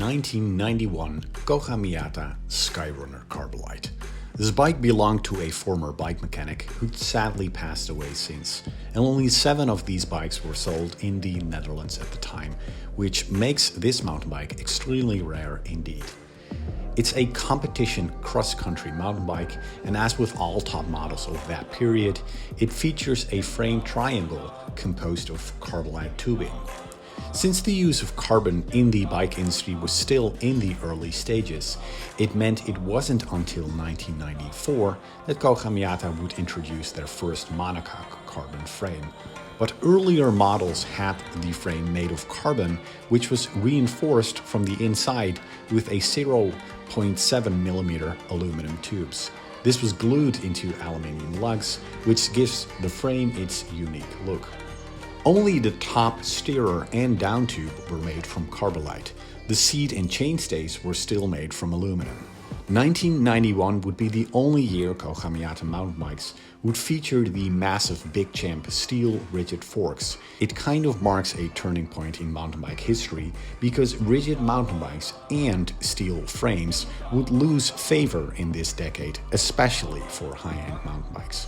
1991 Koga Miyata Skyrunner Carbolite. This bike belonged to a former bike mechanic who sadly passed away since, and only 7 of these bikes were sold in the Netherlands at the time, which makes this mountain bike extremely rare indeed. It's a competition cross-country mountain bike, and as with all top models of that period, it features a frame triangle composed of Carbolite tubing. Since the use of carbon in the bike industry was still in the early stages, it meant it wasn't until 1994 that Koga Miyata would introduce their first monocoque carbon frame. But earlier models had the frame made of carbon, which was reinforced from the inside with a 0.7mm aluminum tubes. This was glued into aluminium lugs, which gives the frame its unique look. Only the top steerer and down tube were made from Carbolite. The seat and chainstays were still made from aluminum. 1991 would be the only year Koga Miyata mountain bikes would feature the massive Big Champ steel rigid forks. It kind of marks a turning point in mountain bike history because rigid mountain bikes and steel frames would lose favor in this decade, especially for high-end mountain bikes.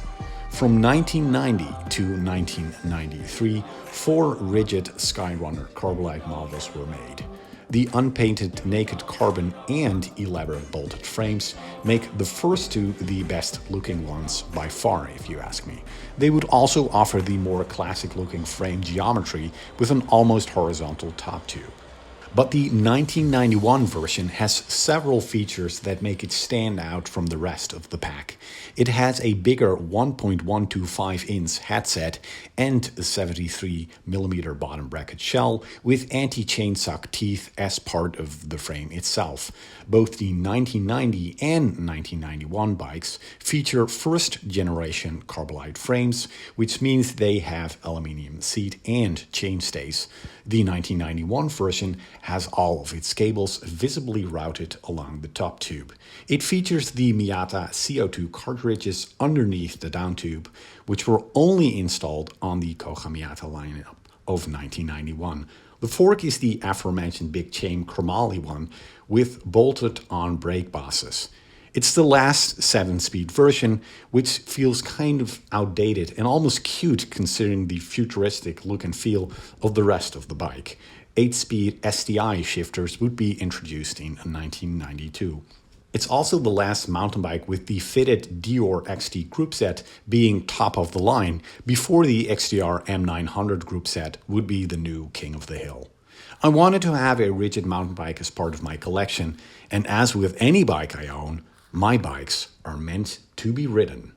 From 1990 to 1993, 4 rigid Skyrunner Carbolite models were made. The unpainted naked carbon and elaborate bolted frames make the first 2 the best looking ones by far, if you ask me. They would also offer the more classic looking frame geometry with an almost horizontal top tube. But the 1991 version has several features that make it stand out from the rest of the pack. It has a bigger 1.125-inch headset and a 73mm bottom bracket shell with anti-chainsuck teeth as part of the frame itself. Both the 1990 and 1991 bikes feature first-generation Carbolite frames, which means they have aluminium seat and chainstays. The 1991 version has all of its cables visibly routed along the top tube. It features the Miyata CO2 cartridges underneath the down tube, which were only installed on the Koga Miyata lineup of 1991. The fork is the aforementioned Big Champ chromoly one with bolted-on brake bosses. It's the last 7-speed version, which feels kind of outdated and almost cute considering the futuristic look and feel of the rest of the bike. 8-speed STI shifters would be introduced in 1992. It's also the last mountain bike with the fitted Dior XT group set being top of the line, before the XTR M900 group set would be the new king of the hill. I wanted to have a rigid mountain bike as part of my collection, and as with any bike I own, my bikes are meant to be ridden.